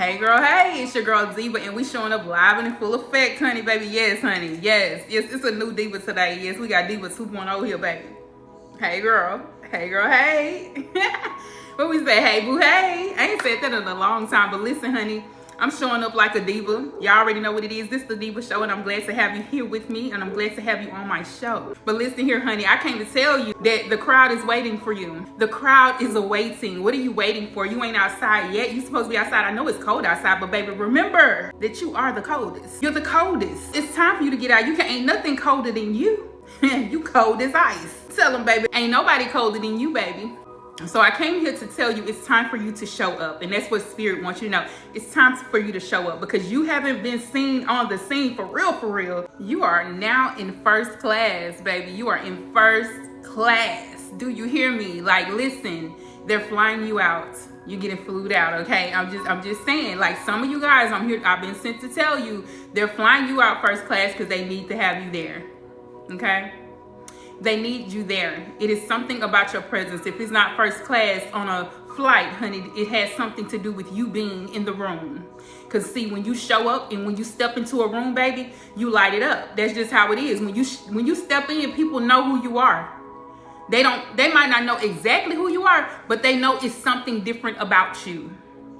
Hey girl, hey, it's your girl Diva, and we showing up live and in full effect, honey, baby. Yes, honey, yes, it's a new Diva today. Yes, we got Diva 2.0 here, baby. Hey girl, hey. What we say? Hey boo, hey. I ain't said that in a long time, but listen, honey, I'm showing up like a diva. Y'all already know what it is. This is the Diva Show, and I'm glad to have you here with me, and I'm glad to have you on my show. But listen here, honey, I came to tell you that the crowd is waiting for you. The crowd is awaiting. What are you waiting for? You ain't outside yet. You supposed to be outside. I know it's cold outside, but baby, remember that you are the coldest. You're the coldest. It's time for you to get out. Ain't nothing colder than you. You cold as ice. Tell them, baby, ain't nobody colder than you, baby. So I came here to tell you it's time for you to show up, and that's what Spirit wants you to know. It's time for you to show up because you haven't been seen on the scene for real. You are now in first class, baby. You are in first class. Do you hear me? Like, listen, they're flying you out. You're getting flued out, okay? I'm just saying, like, some of you guys, I've been sent to tell you, they're flying you out first class because they need to have you there, okay? They need you there. It is something about your presence. If it's not first class on a flight, honey, it has something to do with you being in the room. Because see, when you show up and when you step into a room, baby, you light it up. That's just how it is. When you step in, people know who you are. They might not know exactly who you are, but they know it's something different about you.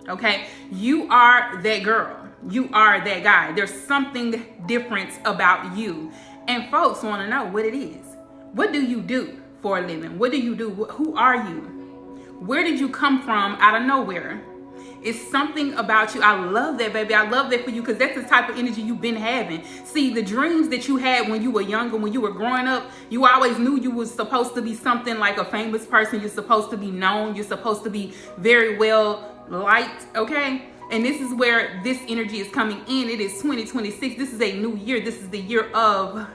Okay? You are that girl. You are that guy. There's something different about you. And folks want to know what it is. What do you do for a living? What do you do? Who are you? Where did you come from out of nowhere? It's something about you. I love that, baby. I love that for you because that's the type of energy you've been having. See, the dreams that you had when you were younger, when you were growing up, you always knew you was supposed to be something like a famous person. You're supposed to be known. You're supposed to be very well liked, okay? And this is where this energy is coming in. It is 2026. This is a new year. This is the year of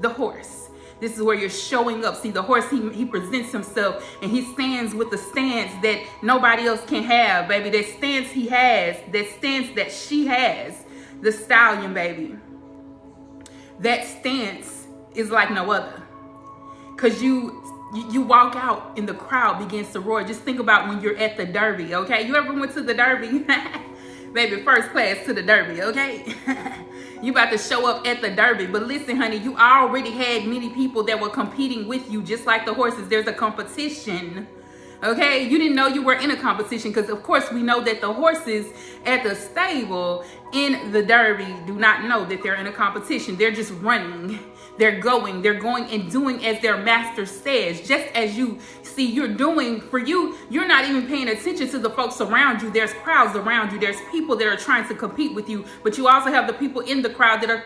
the horse. This is where you're showing up. See, the horse, he presents himself and he stands with the stance that nobody else can have, baby. That stance he has, that stance that she has, the stallion, baby. That stance is like no other. Because you walk out and the crowd begins to roar. Just think about when you're at the Derby, okay? You ever went to the Derby? Baby, first class to the Derby, okay? You about to show up at the Derby. But listen, honey, you already had many people that were competing with you, just like the horses. There's a competition, okay? You didn't know you were in a competition because, of course, we know that the horses at the stable in the Derby do not know that they're in a competition. They're just running. They're going and doing as their master says. Just as you see you're doing for you, you're not even paying attention to the folks around you. There's crowds around you. There's people that are trying to compete with you. But you also have the people in the crowd that are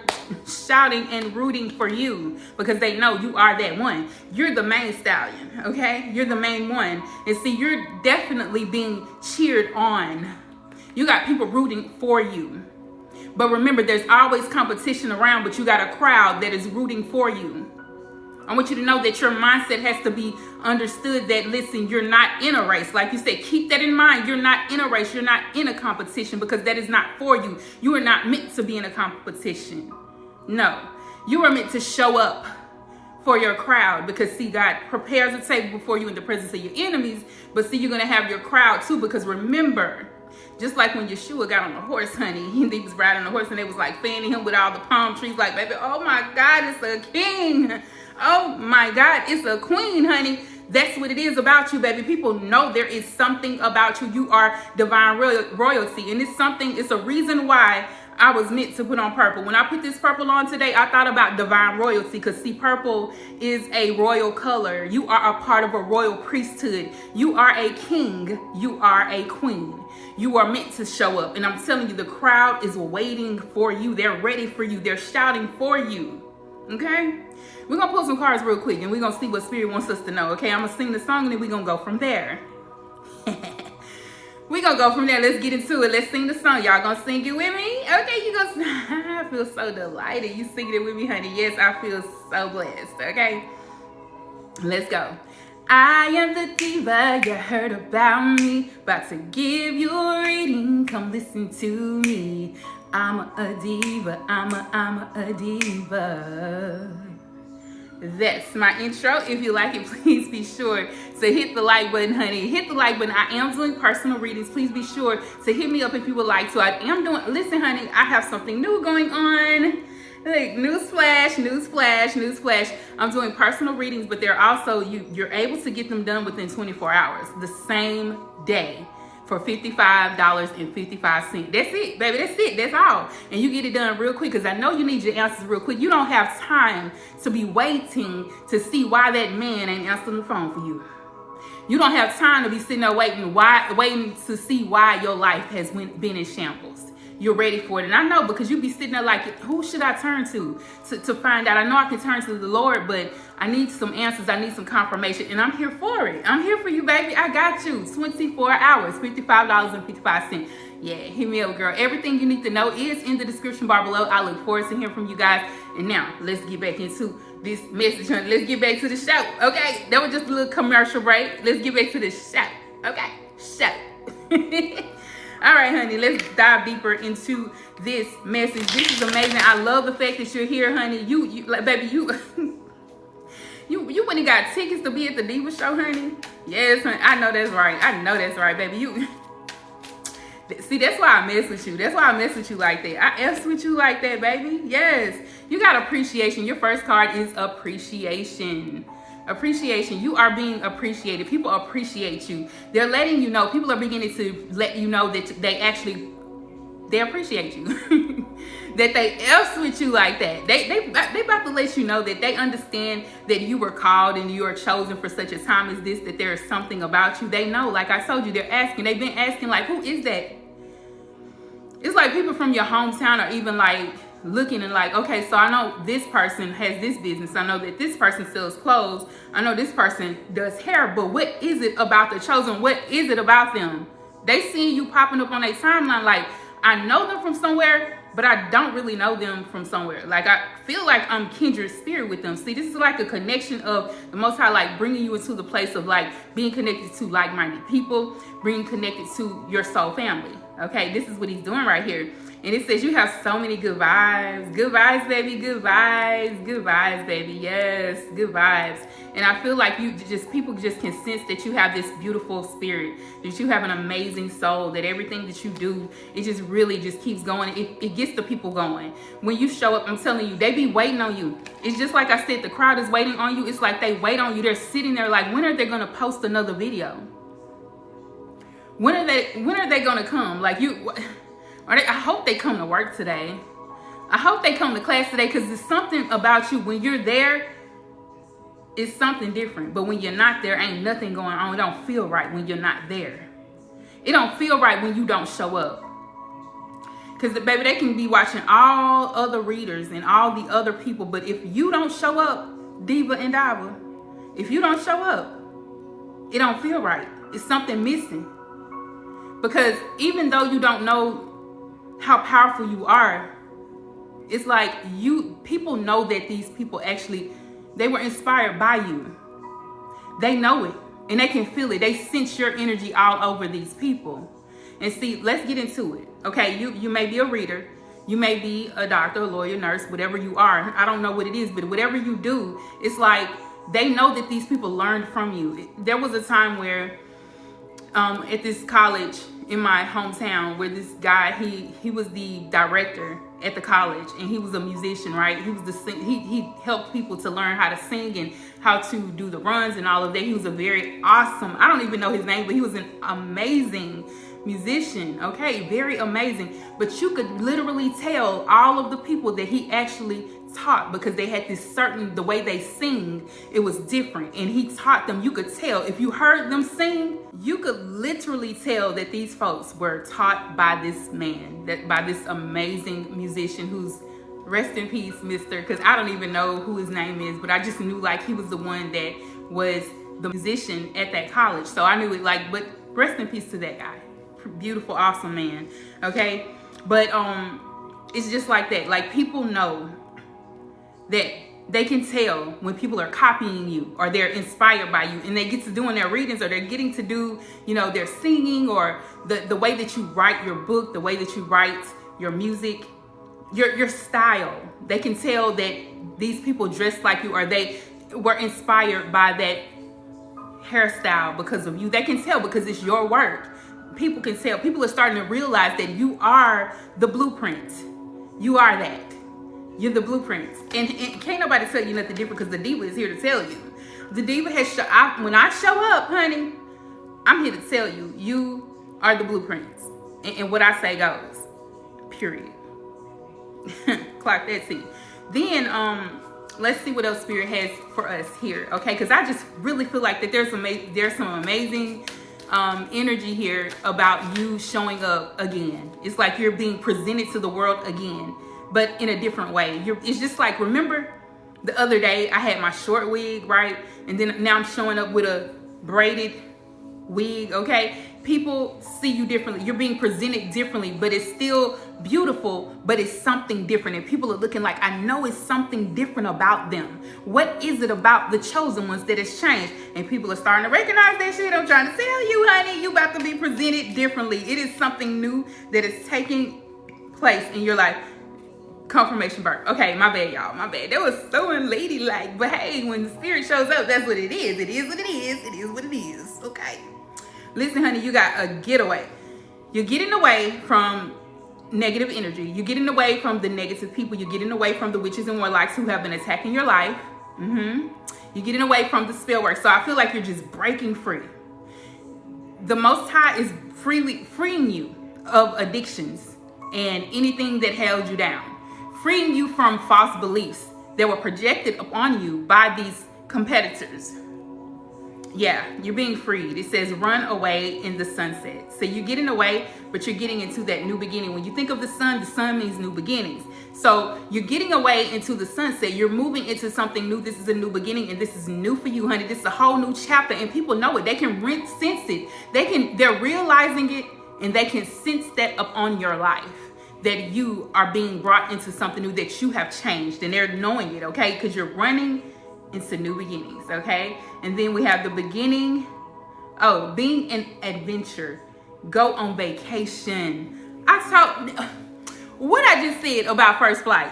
shouting and rooting for you because they know you are that one. You're the main stallion, okay? You're the main one. And see, you're definitely being cheered on. You got people rooting for you. But remember, there's always competition around, but you got a crowd that is rooting for you. I want you to know that your mindset has to be understood that, listen, you're not in a race. Like you said, keep that in mind. You're not in a race. You're not in a competition because that is not for you. You are not meant to be in a competition. No, you are meant to show up for your crowd because, see, God prepares a table before you in the presence of your enemies. But see, you're going to have your crowd too because remember, just like when Yeshua got on the horse, honey, he was riding the horse and they was like fanning him with all the palm trees like, baby, oh my God, it's a king. Oh my God, it's a queen, honey. That's what it is about you, baby. People know there is something about you. You are divine royalty. And it's a reason why I was meant to put on purple. When I put this purple on today, I thought about divine royalty because, see, purple is a royal color. You are a part of a royal priesthood. You are a king. You are a queen. You are meant to show up. And I'm telling you, the crowd is waiting for you. They're ready for you. They're shouting for you. Okay? We're going to pull some cards real quick and we're going to see what Spirit wants us to know. Okay? I'm going to sing the song and then we're going to go from there. We're going to go from there. Let's get into it. Let's sing the song. Y'all going to sing it with me? Okay, you going to... I feel so delighted. You singing it with me, honey. Yes, I feel so blessed. Okay? Let's go. I am the diva you heard about me. About to give you a reading. Come listen to me. I'm a diva. I'm a diva. that's my intro. If you like it, please be sure to hit the like button, honey. Hit the like button. I am doing personal readings. Please be sure to hit me up if you would like to. I am doing, listen, honey, I have something new going on. Like, newsflash, newsflash, newsflash. I'm doing personal readings, but they're also, you're able to get them done within 24 hours, the same day, for $55.55. That's it, baby. That's it. That's all. And you get it done real quick, because I know you need your answers real quick. You don't have time to be waiting to see why that man ain't answering the phone for you. You don't have time to be sitting there waiting to see why your life has been in shambles. You're ready for it. And I know, because you be sitting there like, who should I turn to find out? I know I can turn to the Lord, but I need some answers. I need some confirmation. And I'm here for it. I'm here for you, baby. I got you. 24 hours, $55.55. Yeah, hit me up, girl. Everything you need to know is in the description bar below. I look forward to hearing from you guys. And now, let's get back into this message, honey. Let's get back to the show, okay? That was just a little commercial break. Let's get back to the show, okay? Show. All right, honey, let's dive deeper into this message. This is amazing. I love the fact that you're here, honey. You like, baby, you went and got tickets to be at the Diva show, honey. Yes, honey. I know that's right. I know that's right, baby. See, that's why I mess with you. That's why I mess with you like that. I F's with you like that, baby. Yes. You got appreciation. Your first card is appreciation. Appreciation. You are being appreciated. People appreciate you. They're letting you know. People are beginning to let you know that they appreciate you. That they F's with you like that. They about to let you know that they understand that you were called and you are chosen for such a time as this, that there is something about you. They know, like I told you, they're asking. They've been asking, like, who is that? It's like people from your hometown are even like looking and like, okay, so I know this person has this business. I know that this person sells clothes. I know this person does hair, but what is it about the chosen? What is it about them? They see you popping up on their timeline like, I know them from somewhere, but I don't really know them from somewhere. Like, I feel like I'm kindred spirit with them. See, this is like a connection of the Most High, like bringing you into the place of like being connected to like-minded people, being connected to your soul family. Okay, this is what he's doing right here. And it says you have so many good vibes. Good vibes, baby. Good vibes. Good vibes, baby. Yes, good vibes. And I feel like people just can sense that you have this beautiful spirit, that you have an amazing soul, that everything that you do, it just really just keeps going. It gets the people going. When you show up, I'm telling you, they be waiting on you. It's just like I said, the crowd is waiting on you. It's like they wait on you. They're sitting there like, when are they going to post another video? When are they going to come? Like, I hope they come to work today. I hope they come to class today, because there's something about you. When you're there, it's something different. But when you're not there, ain't nothing going on. It don't feel right when you're not there. It don't feel right when you don't show up. Because, baby, they can be watching all other readers and all the other people. But if you don't show up, Diva and Diva, if you don't show up, it don't feel right. It's something missing. Because even though you don't know how powerful you are, it's like people know that these people actually, they were inspired by you. They know it and they can feel it. They sense your energy all over these people. And see, let's get into it. Okay, you may be a reader, you may be a doctor, a lawyer, nurse, whatever you are. I don't know what it is, but whatever you do, it's like they know that these people learned from you. There was a time where at this college in my hometown, where this guy, he was the director at the college, and he was a musician, right? He was he helped people to learn how to sing and how to do the runs and all of that. He was a very awesome, I don't even know his name, but he was an amazing musician, okay? Very amazing. But you could literally tell all of the people that he actually taught, because they had this certain, the way they sing, it was different, and he taught them. You could tell, if you heard them sing, you could literally tell that these folks were taught by this man, that by this amazing musician, who's, rest in peace, mister, because I don't even know who his name is, but I just knew like he was the one that was the musician at that college. So I knew it, like, but rest in peace to that guy. Beautiful, awesome man. Okay, but it's just like that. Like, people know that they can tell when people are copying you or they're inspired by you, and they get to doing their readings, or they're getting to do, you know, their singing, or the way that you write your book, the way that you write your music, your style. They can tell that these people dress like you, or they were inspired by that hairstyle because of you. They can tell because it's your work. People can tell. People are starting to realize that you are the blueprint. You are that. You're the blueprint. And can't nobody tell you nothing different because the Diva is here to tell you. The Diva has when I show up, honey, I'm here to tell you, you are the blueprints. And what I say goes. Period. Clock that T. Then let's see what else Spirit has for us here, okay? Because I just really feel like that there's some amazing energy here about you showing up again. It's like you're being presented to the world again, but in a different way. It's just like, remember the other day I had my short wig, right? And then now I'm showing up with a braided wig, okay? People see you differently. You're being presented differently, but it's still beautiful, but it's something different. And people are looking like, I know it's something different about them. What is it about the chosen ones that has changed? And people are starting to recognize that shit. I'm trying to tell you, honey, you about to be presented differently. It is something new that is taking place in your life. Confirmation birth. Okay, my bad, y'all. My bad. That was so unladylike. But hey, when the Spirit shows up, that's what it is. It is what it is. It is what it is. Okay. Listen, honey, you got a getaway. You're getting away from negative energy. You're getting away from the negative people. You're getting away from the witches and warlocks who have been attacking your life. You're getting away from the spell work. So I feel like you're just breaking free. The Most High is freeing you of addictions and anything that held you down. Freeing you from false beliefs that were projected upon you by these competitors. Yeah, you're being freed. It says run away in the sunset. So you're getting away, but you're getting into that new beginning. When you think of the sun means new beginnings. So you're getting away into the sunset. You're moving into something new. This is a new beginning, and this is new for you, honey. This is a whole new chapter, and people know it. They can sense it. They're realizing it, and they can sense that upon your life, that you are being brought into something new, that you have changed, and they're knowing it, okay? Because you're running into new beginnings, okay? And then we have the beginning. Oh, being an adventure. Go on vacation. What I just said about first flight.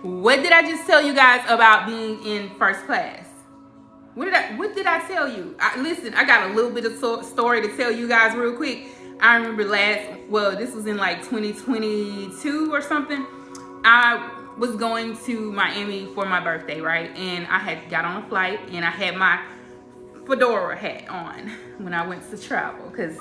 What did I just tell you guys about being in first class? What did I tell you? Listen, I got a little bit of story to tell you guys real quick. I remember this was in like 2022 or something. I was going to Miami for my birthday, right? And I had got on a flight and I had my fedora hat on when I went to travel, because,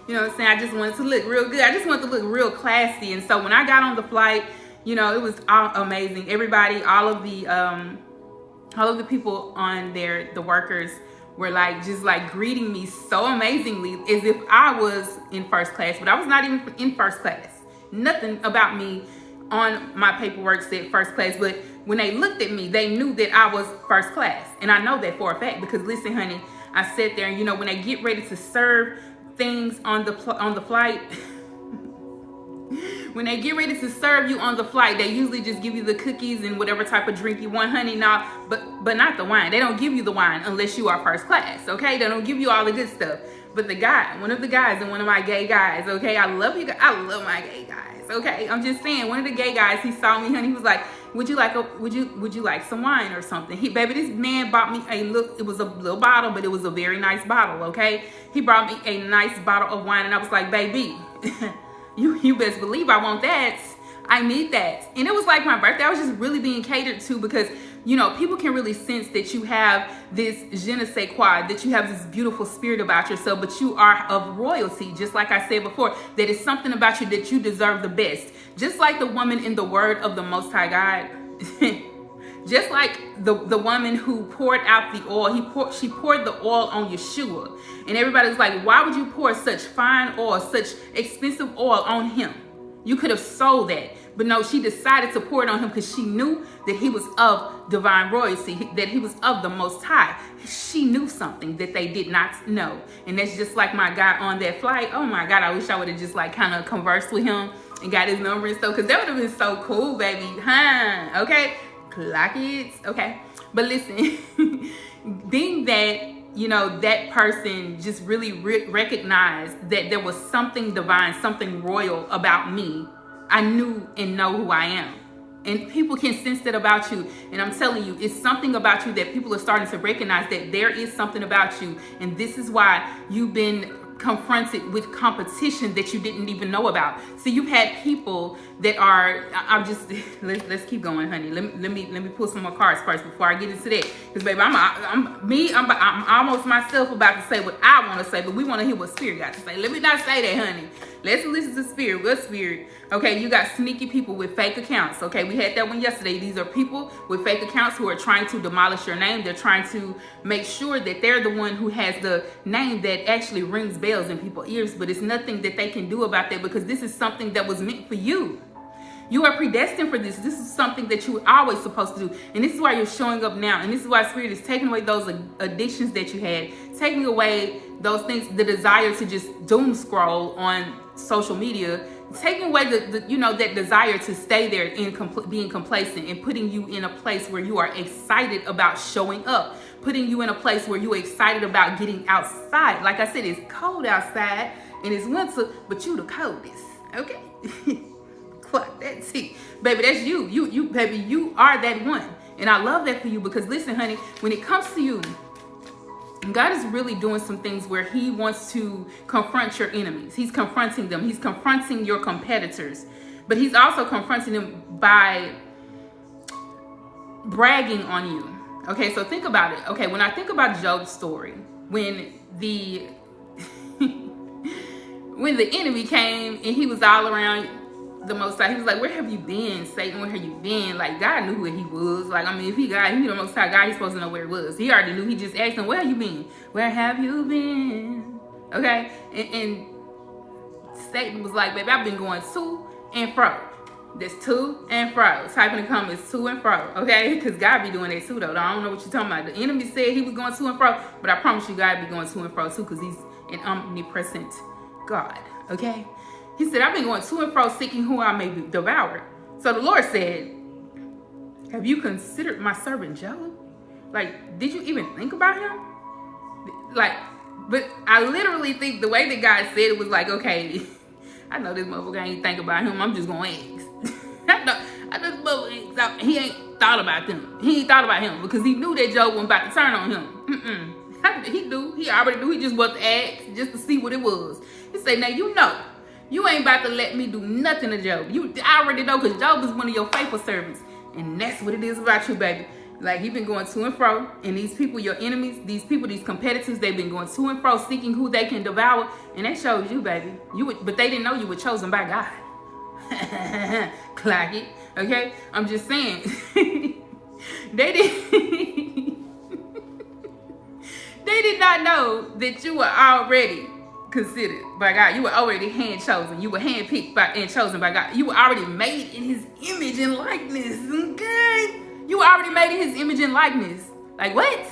you know what I'm saying, I just wanted to look real good. I just wanted to look real classy. And so when I got on the flight, you know, it was amazing. Everybody, all of the people on there, the workers, were like just like greeting me so amazingly as if I was in first class, but I was not even in first class. Nothing about me on my paperwork said first class, but when they looked at me, they knew that I was first class. And I know that for a fact, because listen, honey, I sat there and, you know, when they get ready to serve things on the flight, when they get ready to serve you on the flight, they usually just give you the cookies and whatever type of drink you want, honey. Now, but not the wine. They don't give you the wine unless you are first class, okay? They don't give you all the good stuff. But the guy, one of the guys, and one of my gay guys, okay? I love you guys. I love my gay guys, okay? I'm just saying, one of the gay guys, he saw me, honey. He was like, would you like some wine or something? Baby, this man bought me it was a little bottle, but it was a very nice bottle, okay? He brought me a nice bottle of wine, and I was like, baby, you best believe I want that. I need that. And it was like my birthday. I was just really being catered to, because, you know, people can really sense that you have this je ne sais quoi, that you have this beautiful spirit about yourself, but you are of royalty. Just like I said before, that it's something about you that you deserve the best. Just like the woman in the word of the Most High God. Just like the woman who poured out the oil, she poured the oil on Yeshua. And everybody's like, why would you pour such fine oil, such expensive oil on him? You could have sold that. But no, she decided to pour it on him because she knew that he was of divine royalty, that he was of the Most High. She knew something that they did not know. And that's just like my guy on that flight. Oh my God, I wish I would have just like kind of conversed with him and got his number and stuff, because that would have been so cool, baby. Huh? Okay? Clock it. Okay. But listen, being that, you know, that person just really recognized that there was something divine, something royal about me, I knew and know who I am. And people can sense that about you. And I'm telling you, it's something about you that people are starting to recognize, that there is something about you. And this is why you've been confronted with competition that you didn't even know about. So you've had people that are, I'm just, let's keep going, honey. Let me pull some more cards first before I get into that. Because baby, I'm almost myself about to say what I want to say, but we want to hear what Spirit got to say. Let me not say that, honey. Let's listen to Spirit. What Spirit? Okay, you got sneaky people with fake accounts. Okay, we had that one yesterday. These are people with fake accounts who are trying to demolish your name. They're trying to make sure that they're the one who has the name that actually rings bells in people's ears, but it's nothing that they can do about that, because this is something that was meant for you. You are predestined for this. This is something that you were always supposed to do. And this is why you're showing up now. And this is why Spirit is taking away those addictions that you had, taking away those things, the desire to just doom scroll on social media, taking away that desire to stay there in being complacent, and putting you in a place where you are excited about showing up, putting you in a place where you're excited about getting outside. Like I said, it's cold outside and it's winter, but you the coldest, okay? Clock that T. Baby, that's you. You, baby, you are that one. And I love that for you, because listen, honey, when it comes to you, God is really doing some things where he wants to confront your enemies. He's confronting them. He's confronting your competitors. But he's also confronting them by bragging on you. Okay, so think about it. Okay, when I think about Job's story, when the when the enemy came and he was all around the Most High, he was like, where have you been, Satan? Where have you been? Like, God knew where he was. Like, I mean, if he the Most High God, he's supposed to know where it was. He already knew. He just asked him, where have you been? Where have you been? Okay? And Satan was like, baby, I've been going to and fro. That's to and fro. Type in the comments, to and fro. Okay? Because God be doing that too, though. I don't know what you're talking about. The enemy said he was going to and fro, but I promise you, God be going to and fro too, because he's an omnipresent God. Okay? He said, I've been going to and fro seeking who I may devour. So the Lord said, have you considered my servant Job? Like, did you even think about him? Like, but I literally think the way that God said it was like, okay, I know this motherfucker ain't think about him. I'm just going to ask. I know this motherfucker he ain't thought about them. He ain't thought about him because he knew that Job wasn't about to turn on him. He knew. He already knew. He just wanted to ask just to see what it was. He said, now you know. You ain't about to let me do nothing to Job. I already know, because Job is one of your faithful servants. And that's what it is about you, baby. Like, you've been going to and fro. And these people, your enemies, these people, these competitors, they've been going to and fro, seeking who they can devour. And that shows you, baby. But they didn't know you were chosen by God. Clock it. Okay? I'm just saying. They did not know that you were already considered by God. You were already hand chosen. You were hand picked by and chosen by God. You were already made in his image and likeness. Okay? You were already made in his image and likeness. Like, what?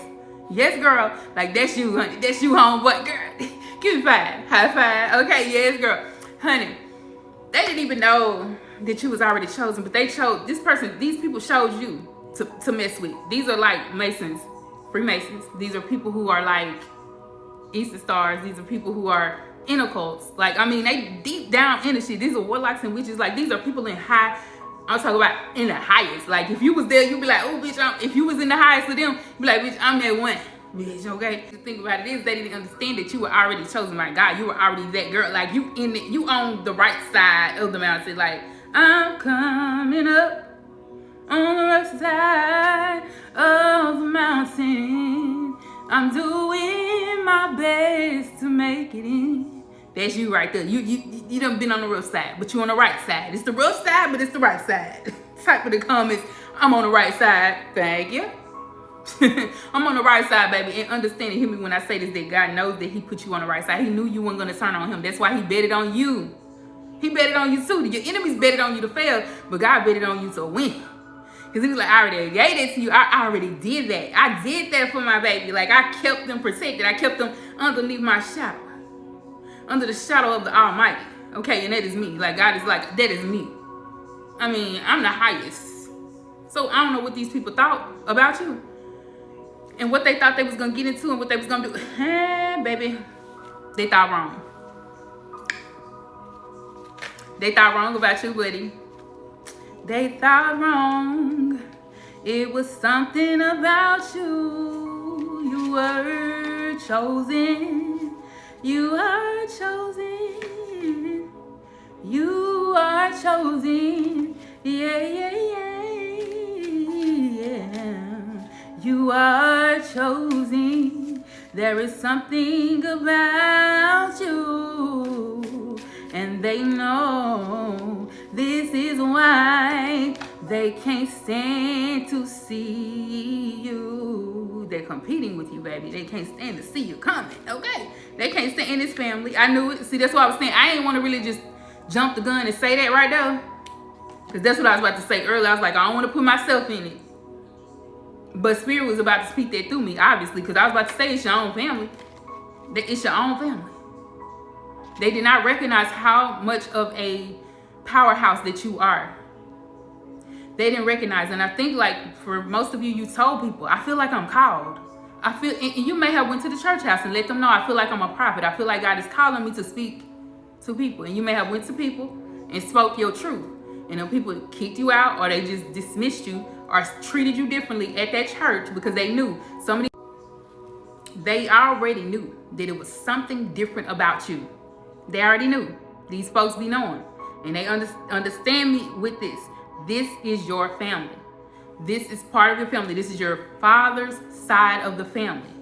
Yes, girl. Like, that's you, honey. That's you, homeboy. Girl, give me 5. High five. Okay, yes, girl. Honey, they didn't even know that you was already chosen, but they chose these people chose you to mess with. These are like Masons, Freemasons. These are people who are like Easter stars. These are people who are in occults. Like, I mean, they deep down in the shit. These are warlocks and witches. Like, these are people in high, I'm talking about in the highest. Like, if you was there, you'd be like, oh, bitch, if you was in the highest of them, you'd be like, bitch, I'm that one. Bitch, okay? The thing about it is they didn't understand that you were already chosen by God. You were already that girl. Like, you on the right side of the mountain. Like, I'm coming up on the right side of the mountain. I'm doing my best to make it in. That's you right there. You done been on the rough side, but you on the right side. It's the rough side, but it's the right side. Type in the comments, I'm on the right side. Thank you. I'm on the right side, baby. And understand and hear me when I say this, that God knows that he put you on the right side. He knew you weren't going to turn on him. That's why he betted on you. He betted on you too. Your enemies betted on you to fail, but God betted on you to win. Because he was like, I already gave it to you. I already did that. I did that for my baby. Like, I kept them protected. I kept them underneath my shadow. Under the shadow of the Almighty. Okay, and that is me. Like, God is like, that is me. I mean, I'm the highest. So I don't know what these people thought about you. And what they thought they was going to get into and what they was going to do. Baby, they thought wrong. They thought wrong about you, buddy. They thought wrong. It was something about you. You were chosen. You are chosen. You are chosen. Yeah, yeah, yeah. You are chosen. There is something about you. And they know this is why they can't stand to see you. They're competing with you, baby. They can't stand to see you coming, okay? They can't stand in this family. I knew it. See, that's what I was saying. I ain't want to really just jump the gun and say that right there. Because that's what I was about to say earlier. I was like, I don't want to put myself in it. But Spirit was about to speak that through me, obviously. Because I was about to say it's your own family. It's your own family. They did not recognize how much of a powerhouse that you are. They didn't recognize. And I think, like, for most of you, you told people, I feel like I'm called. I feel, and you may have went to the church house and let them know, I feel like I'm a prophet. I feel like God is calling me to speak to people. And you may have went to people and spoke your truth. And then people kicked you out, or they just dismissed you, or treated you differently at that church because they knew. They already knew that it was something different about you. They already knew. These folks be knowing. And they understand me with this. This is your family. This is part of your family. This is your father's side of the family.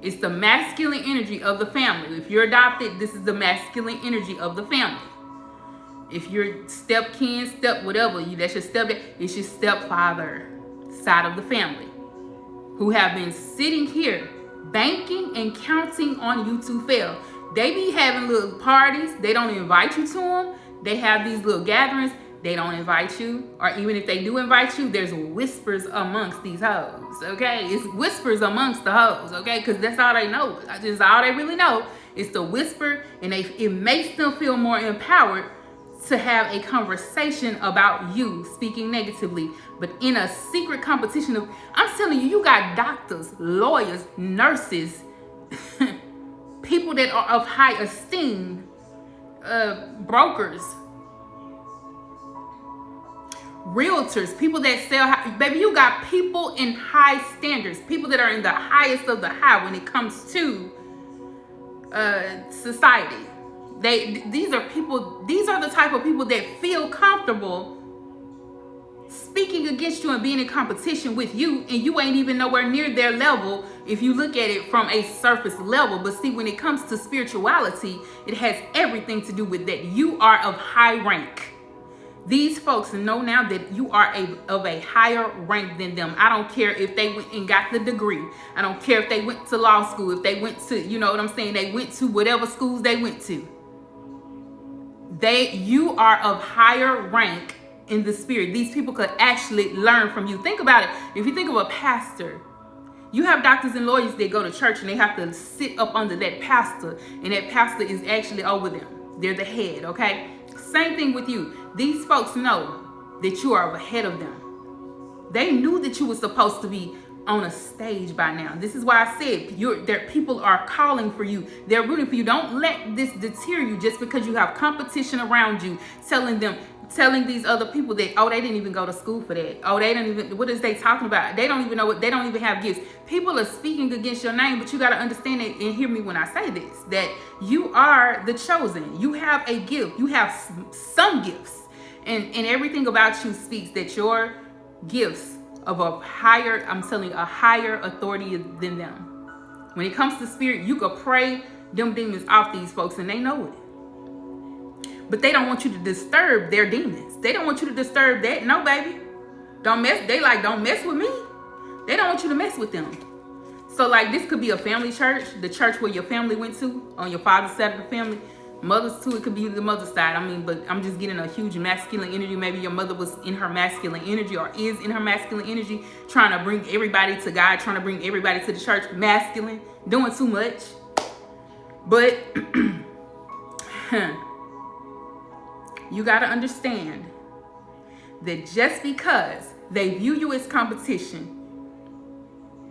It's the masculine energy of the family. If you're adopted, this is the masculine energy of the family. If you're step kin, step whatever, that's your stepdad, it's your stepfather side of the family, who have been sitting here banking and counting on you to fail. They be having little parties. They don't invite you to them. They have these little gatherings. They don't invite you. Or even if they do invite you, there's whispers amongst these hoes, okay? It's whispers amongst the hoes, okay? Because that's all they know. That's all they really know. It's the whisper, and it makes them feel more empowered to have a conversation about you speaking negatively. But in a secret competition of, I'm telling you, you got doctors, lawyers, nurses, people that are of high esteem, brokers, realtors, people that sell, baby, you got people in high standards, people that are in the highest of the high when it comes to society. These are the type of people that feel comfortable speaking against you and being in competition with you, and you ain't even nowhere near their level if you look at it from a surface level. But see, when it comes to spirituality, it has everything to do with that. You are of high rank. These folks know now that you are of a higher rank than them. I don't care if they went and got the degree. I don't care if they went to law school, if they went to, you know what I'm saying, they went to whatever schools they went to. You are of higher rank in the spirit. These people could actually learn from you. Think about it. If you think of a pastor, you have doctors and lawyers that go to church and they have to sit up under that pastor, and that pastor is actually over them. They're the head, okay? Same thing with you. These folks know that you are ahead of them. They knew that you were supposed to be on a stage by now. This is why I said people are calling for you. They're rooting for you. Don't let this deter you just because you have competition around you, telling these other people that, oh, they didn't even go to school for that. Oh, they don't even, what is they talking about? They don't even know what, they don't even have gifts. People are speaking against your name, but you got to understand it and hear me when I say this, that you are the chosen. You have a gift. You have some gifts, and everything about you speaks that your gifts of a higher, I'm telling you, a higher authority than them. When it comes to spirit, you could pray them demons off these folks and they know it. But they don't want you to disturb their demons. They don't want you to disturb that. No, baby. Don't mess. They like, don't mess with me. They don't want you to mess with them. So like, this could be a family church, the church where your family went to, on your father's side of the family. Mothers too, it could be the mother's side. I mean, but I'm just getting a huge masculine energy. Maybe your mother was in her masculine energy, or is in her masculine energy, trying to bring everybody to God, trying to bring everybody to the church, masculine, doing too much. But you got to understand that just because they view you as competition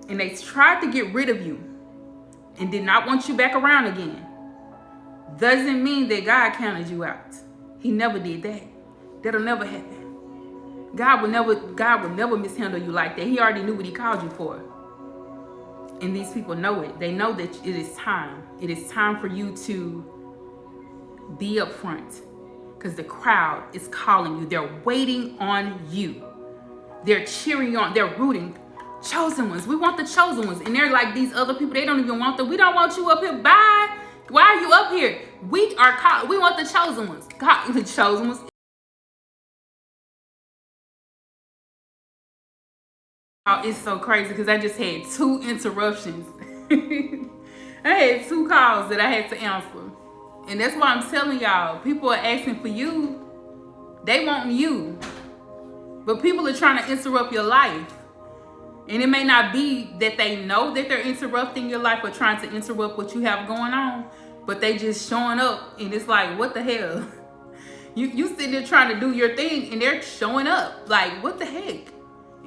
and they tried to get rid of you and did not want you back around again, doesn't mean that God counted you out. He never did that. That'll never happen. God will never mishandle you like that. He already knew what he called you for. And these people know it. They know that it is time. It is time for you to be up front, because the crowd is calling you. They're waiting on you. They're cheering you on. They're rooting. Chosen ones. We want the chosen ones. And they're like, these other people, they don't even want them. We don't want you up here. Bye. Why are you up here? We want the chosen ones. The chosen ones. Oh, it's so crazy because I just had 2 interruptions. I had 2 calls that I had to answer. And that's why I'm telling y'all, people are asking for you. They want you. But people are trying to interrupt your life. And it may not be that they know that they're interrupting your life or trying to interrupt what you have going on, but they just showing up, and it's like, what the hell? You sitting there trying to do your thing, and they're showing up. Like, what the heck?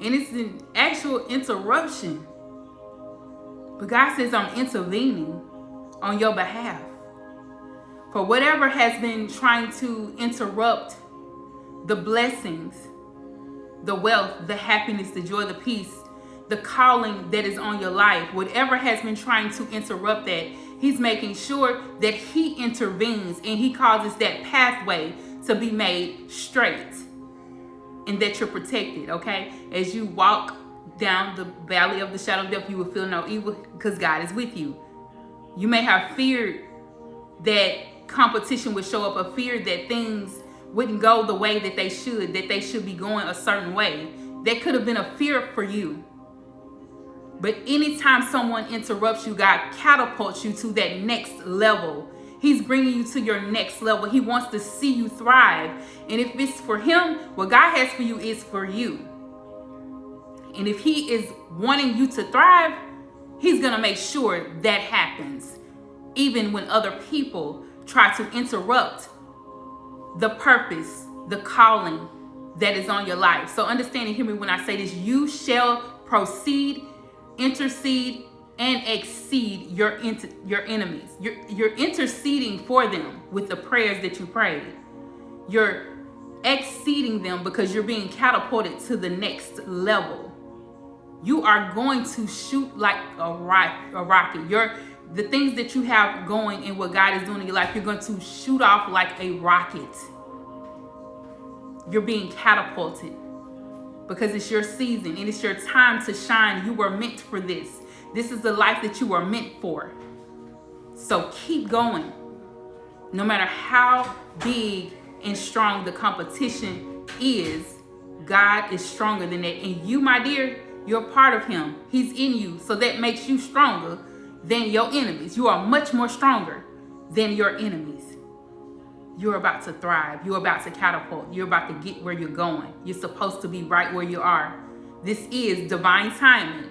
And it's an actual interruption. But God says, I'm intervening on your behalf. For whatever has been trying to interrupt the blessings, the wealth, the happiness, the joy, the peace, the calling that is on your life, whatever has been trying to interrupt that, he's making sure that he intervenes and he causes that pathway to be made straight and that you're protected, okay? As you walk down the valley of the shadow of death, you will feel no evil because God is with you. You may have feared that competition would show up, a fear that things wouldn't go the way that they should be going a certain way. That could have been a fear for you. But anytime someone interrupts you, God catapults you to that next level. He's bringing you to your next level. He wants to see you thrive. And if it's for him, what God has for you is for you. And if he is wanting you to thrive, he's going to make sure that happens. Even when other people try to interrupt the purpose, the calling that is on your life. So understand and hear me when I say this. You shall proceed, intercede, and exceed your enemies. You're interceding for them with the prayers that you prayed. You're exceeding them because you're being catapulted to the next level. You are going to shoot like a rocket. The things that you have going and what God is doing in your life, you're going to shoot off like a rocket. You're being catapulted because it's your season and it's your time to shine. You were meant for this. This is the life that you were meant for. So keep going. No matter how big and strong the competition is, God is stronger than that. And you, my dear, you're part of him. He's in you. So that makes you stronger than your enemies. You are much more stronger than your enemies. You're about to thrive. You're about to catapult. You're about to get where you're going. You're supposed to be right where you are. This is divine timing.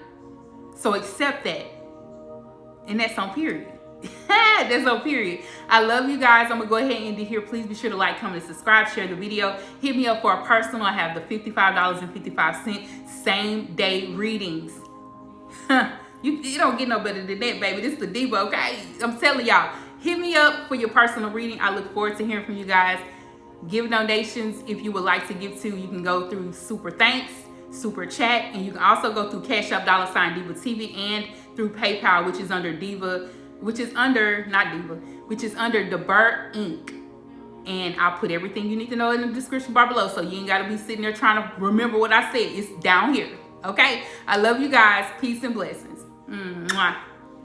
So accept that. And that's on period. That's on period. I love you guys. I'm going to go ahead and end it here. Please be sure to like, comment, and subscribe. Share the video. Hit me up for a personal. I have the $55.55 same day readings. You don't get no better than that, baby. This is the Diva, okay? I'm telling y'all. Hit me up for your personal reading. I look forward to hearing from you guys. Give donations if you would like to give to. You can go through Super Thanks, Super Chat, and you can also go through CashApp $DivaTV and through PayPal, which is under Diva, which is under Diva Inc. And I'll put everything you need to know in the description bar below, so you ain't got to be sitting there trying to remember what I said. It's down here, okay? I love you guys. Peace and blessings. Mwah.